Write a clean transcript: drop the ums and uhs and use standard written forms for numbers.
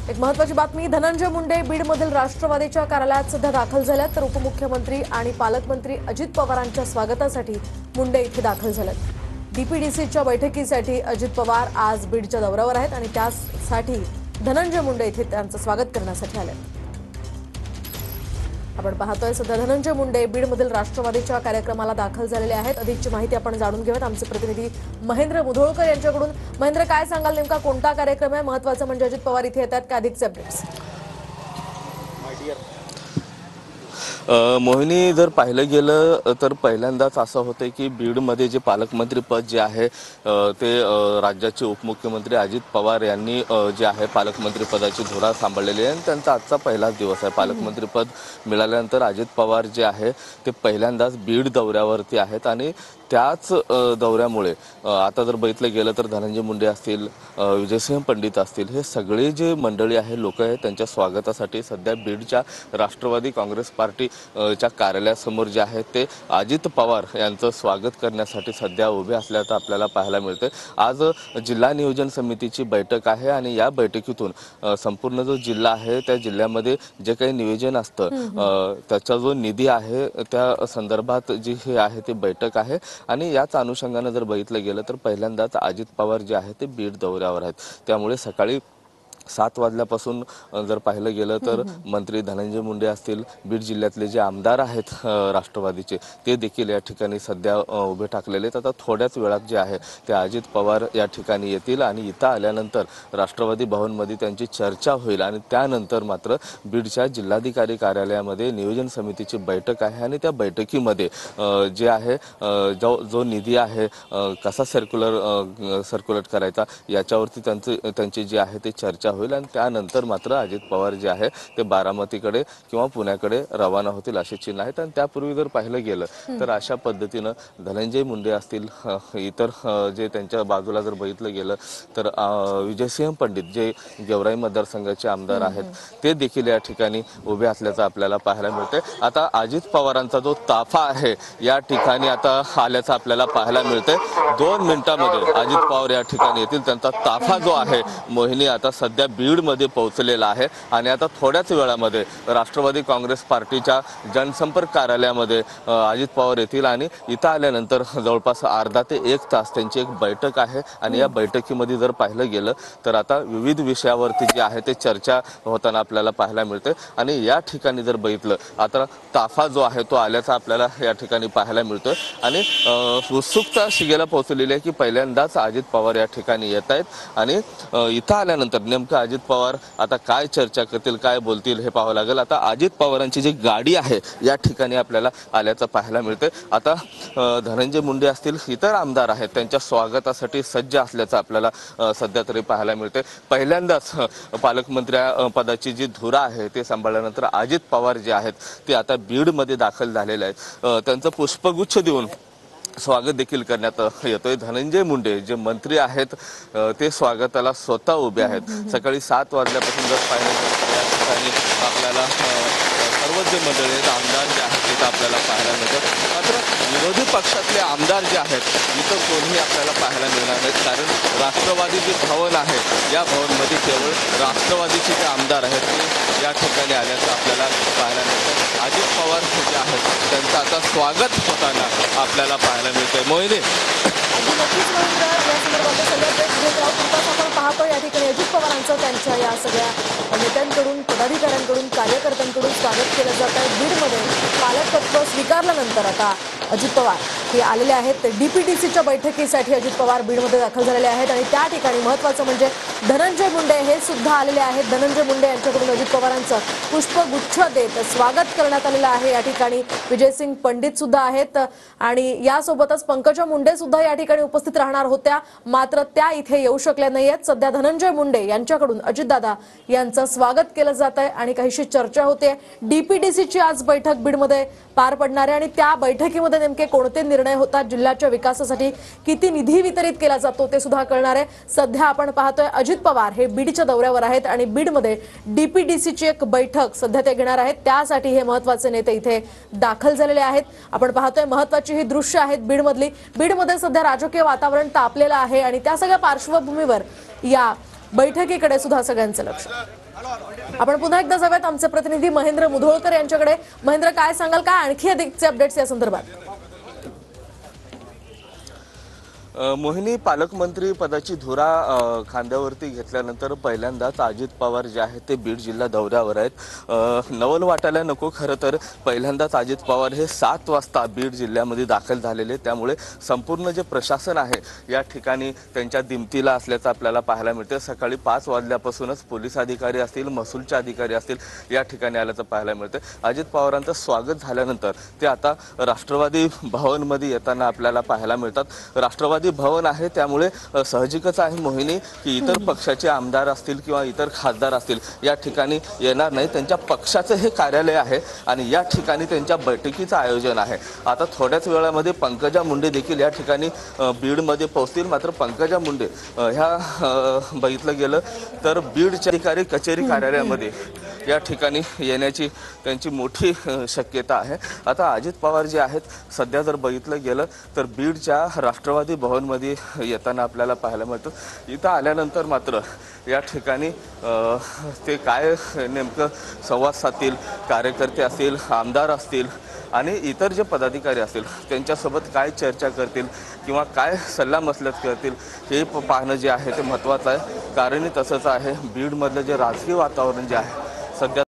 एक महत्त्वाची बातमी, धनंजय मुंडे बीडमधील राष्ट्रवादीच्या कार्यालयात सध्या दाखल झाल्यात तर उपमुख्यमंत्री आणि पालकमंत्री अजित पवारांच्या स्वागतासाठी मुंडे इथे दाखल झालेत। डीपीडीसीच्या बैठकीसाठी अजित पवार आज बीडच्या दौऱ्यावर आहेत आणि त्यासाठी धनंजय मुंडे इथे त्यांचं स्वागत करण्यासाठी आलेत। आपण पाहतोय सध्या धनंजय मुंडे बीडमधील राष्ट्रवादीच्या कार्यक्रमाला दाखल झालेले आहेत। अधिकची माहिती आपण जाणून घेऊयात आमचे प्रतिनिधी महेंद्र मुधोळकर यांच्याकडून। महेंद्र, काय सांगाल, नेमका कोणता कार्यक्रम आहे? महत्त्वाचं म्हणजे अजित पवार इथे येतात का? अधिकचे अपडेट्स। मोहिनी, जर पाहिलं गेलं तर पहिल्यांदाच असं होतं की बीडमध्ये जे पालकमंत्री पद जे आहे ते राज्याचे उपमुख्यमंत्री अजित पवार यांनी जे आहे पालकमंत्री पदाची धुरा सांभाळलेली आहे आणि त्यांचा आजचा पहिलाच दिवस आहे। पालकमंत्री पद मिळाल्यानंतर अजित पवार जे आहे ते पहिल्यांदाच बीड दौऱ्यावरती आहेत आणि त्याच दौऱ्यामुळे आता जर बघितलं गेलं तर धनंजय मुंडे असतील, विजयसिंह पंडित असतील, हे सगळे जे मंडळी आहे, लोक आहेत, त्यांच्या स्वागतासाठी सध्या बीडच्या राष्ट्रवादी काँग्रेस पार्टी च्या कार्यालयासमोर जे आहे ते अजित पवार यांचं स्वागत करण्यासाठी सध्या उभे असल्याचं आपल्याला पाहायला मिळते। आज जिल्हा नियोजन समितीची बैठक आहे आणि या बैठकीतून संपूर्ण जो जिल्हा आहे त्या जिल्ह्यामध्ये जे काही नियोजन असतं त्याचा जो निधी आहे त्या संदर्भात जी हे आहे ती बैठक आहे आणि याच अनुषंगाने जर बघितलं गेलं तर पहिल्यांदाच अजित पवार जे आहे ते बीड दौऱ्यावर आहेत। त्यामुळे सकाळी 7 वाजल्यापासून जर पाहिलं गेलं तर मंत्री धनंजय मुंडे असतील, बीड जिल्ह्यातले जे आमदार आहेत राष्ट्रवादीचे, ते देखील या ठिकाणी सध्या उभे टाकलेले आहेत। आता थोड्याच वेळात जे आहे ते अजित पवार या ठिकाणी येतील आणि इथं आल्यानंतर राष्ट्रवादी भवनमध्ये त्यांची चर्चा होईल आणि त्यानंतर मात्र बीडच्या जिल्हाधिकारी कार्यालयामध्ये नियोजन समितीची बैठक आहे आणि त्या बैठकीमध्ये जे आहे जो निधी आहे कसा सर्क्युलेट करायचा याच्यावरती त्यांची जी आहे ते चर्चा होईल आणि त्यानंतर मात्र अजित पवार जे आहे ते बारामतीकडे किंवा पुण्याकडे रवाना होतील असे चिन्ह आहेत। आणि त्यापूर्वी जर पाहिलं गेलं तर अशा पद्धतीनं धनंजय मुंडे असतील, इतर जे त्यांच्या बाजूला जर बघितलं गेलं तर विजयसिंह पंडित जे गेवराई मतदारसंघाचे आमदार आहेत ते देखील या ठिकाणी उभे असल्याचं आपल्याला पाहायला मिळते। आता अजित पवारांचा जो ताफा आहे या ठिकाणी आता आल्याचं आपल्याला पाहायला मिळते। 2 मिनिटांमध्ये अजित पवार या ठिकाणी येतील। त्यांचा ताफा जो आहे मोहिनी आता सध्या बीडमध्ये पोहोचलेला आहे आणि आता थोड्याच वेळामध्ये राष्ट्रवादी काँग्रेस पार्टीच्या जनसंपर्क कार्यालयामध्ये अजित पवार येतील आणि इथं आल्यानंतर जवळपास अर्धा ते 1 तास त्यांची एक बैठक आहे आणि या बैठकीमध्ये जर पाहिलं गेलं तर आता विविध विषयावरती जे आहे ते चर्चा होताना आपल्याला पाहायला मिळते आणि या ठिकाणी जर बघितलं आता ताफा जो आहे तो आल्याचा आपल्याला या ठिकाणी पाहायला मिळतोय आणि उत्सुकता शिगेला पोहोचलेली आहे की पहिल्यांदाच अजित पवार या ठिकाणी येत आहेत आणि इथं आल्यानंतर नेमकं अजित पवार आता काय चर्चा करतील, काय बोलतील हे पाहावं लागेल। आता अजित पवारांची जी गाडी आहे या ठिकाणी आपल्याला आल्याचं पाहायला मिळते। आता धनंजय मुंडे असतील, इतर आमदार आहेत, त्यांच्या स्वागतासाठी सज्ज असल्याचं आपल्याला सध्या तरी पाहायला मिळते। पहिल्यांदाच पालकमंत्री पदाची जी धुरा आहे ते सांभाळल्यानंतर अजित पवार जे आहेत ते आता बीडमध्ये दाखल झालेले आहेत। त्यांचं पुष्पगुच्छ देऊन स्वागत देखील करण्यात येतोय। धनंजय मुंडे जे मंत्री आहेत ते स्वागताला स्वतः उभे आहेत। सकाळी 7 वाजल्यापासून जर पाहिलं तर या ठिकाणी आपल्याला सर्वच जे मंडळी आहेत, आमदार जे आहेत तिथं आपल्याला पाहायला मिळतात। मात्र विरोधी पक्षातले आमदार जे आहेत इथं कोणीही आपल्याला पाहायला मिळणार नाहीत, कारण राष्ट्रवादी जे भवन आहे या भवनमध्ये केवळ राष्ट्रवादीचे जे आमदार आहेत ते या ठिकाणी आल्याचं आपल्याला पाहायला मिळतं। अजित पवार जे आहेत त्यांचं आता स्वागत होताना आपल्याला पाहायला मिळतंय। मोहिनी, आपण पाहतो या ठिकाणी अजित पवारांचं त्यांच्या या सगळ्या नेत्यांकडून, पदाधिकाऱ्यांकडून, कार्यकर्त्यांकडून स्वागत केलं जात आहे। बीडमध्ये पालकत्व स्वीकारल्यानंतर आता अजित पवार हे आलेले आहेत। डीपीडीसीच्या बैठकीसाठी अजित पवार बीडमध्ये दाखल झालेले आहेत आणि त्या ठिकाणी महत्त्वाचं म्हणजे धनंजय मुंडे हे सुद्धा आलेले आहेत। धनंजय मुंडे यांच्याकडून अजित पवारांचं पुष्पगुच्छ देत स्वागत करण्यात आलेलं आहे। या ठिकाणी विजयसिंह पंडित सुद्धा आहेत आणि यासोबतच पंकजा मुंडे सुद्धा या ठिकाणी उपस्थित राहणार होत्या, मात्र त्या इथे येऊ शकल्या नाहीयेत। सध्या धनंजय मुंडे यांच्याकडून अजितदादा यांचं स्वागत केलं जात आहे आणि काहीशी चर्चा होते। डीपीडीसीची आज बैठक बीडमध्ये पार पडणार आहे आणि त्या बैठकीमध्ये नेमके कोणते निर्णय होतात, जिल्ह्याच्या विकासासाठी किती निधी वितरित केला जातो ते सुद्धा कळणार आहे। सध्या आपण पाहतोय अजित पवार हे बीडच्या दौऱ्यावर आहेत आणि बीडमध्ये डीपीडीसीची एक बैठक सध्या ते घेणार आहेत। त्यासाठी हे महत्त्वाचे नेते इथे दाखल झालेले आहेत। आपण पाहतोय महत्त्वाची ही दृश्य आहेत बीडमधली। बीडमध्ये सध्या राजकीय वातावरण तापलेलं आहे आणि त्या सगळ्या पार्श्वभूमीवर या बैठकीकडे सुद्धा सगळ्यांचं लक्ष. आपण पुन्हा एकदा जाऊयात आमचे प्रतिनिधी महेंद्र मुधोळकर यांच्याकडे. महेंद्र, काय सांगाल, काय आणखी अधिकचे अपडेट्स या संदर्भात? मोहिनी, पालकमंत्री पदाची धुरा खांद्यावरती घेतल्यानंतर पहिल्यांदाच अजित पवार जे आहेत ते बीड जिल्हा दौऱ्यावर आहेत. नवल वाटायला नको, खरं तर पहिल्यांदाच अजित पवार हे 7 वाजता बीड जिल्ह्यामध्ये दाखल झालेले, त्यामुळे संपूर्ण जे प्रशासन आहे या ठिकाणी त्यांच्या दिमतीला असल्याचं आपल्याला पाहायला मिळते. सकाळी 5 वाजल्यापासूनच पोलीस अधिकारी असतील, महसूलचे अधिकारी असतील या ठिकाणी आल्याचं पाहायला मिळते. अजित पवारांचं स्वागत झाल्यानंतर ते आता राष्ट्रवादी भवनमध्ये येताना आपल्याला पाहायला मिळतात. राष्ट्रवादी भवन आहे त्यामुळे साहजिकच आहे मोहिनी की इतर पक्षाचे आमदार असतील किंवा इतर खासदार असतील या ठिकाणी येणार नाही. त्यांच्या पक्षाचं हे कार्यालय आहे आणि या ठिकाणी त्यांच्या बैठकीचं आयोजन आहे. आता थोड्याच वेळामध्ये पंकजा मुंडे देखील या ठिकाणी बीडमध्ये पोहोचतील. मात्र पंकजा मुंडे ह्या बघितलं गेलं तर बीडच्या अधिकारी कचेरी कार्यालयामध्ये या ठिकाणी येण्याची त्यांची मोठी शक्यता आहे. आता अजित पवार जे आहेत सध्या जर बघितलं गेलं तर बीडच्या राष्ट्रवादी भवनमध्ये येताना आपल्याला पाहायला मिळतं. इथं आल्यानंतर मात्र या ठिकाणी ते काय नेमकं संवाद साधतील, कार्यकर्ते असतील, आमदार असतील आणि इतर जे पदाधिकारी असतील त्यांच्यासोबत काय चर्चा करतील किंवा काय सल्लामसलत करतील हे पाहणं जे आहे ते महत्त्वाचं आहे. कारण तसंच आहे, बीडमधलं जे राजकीय वातावरण जे आहे सध्या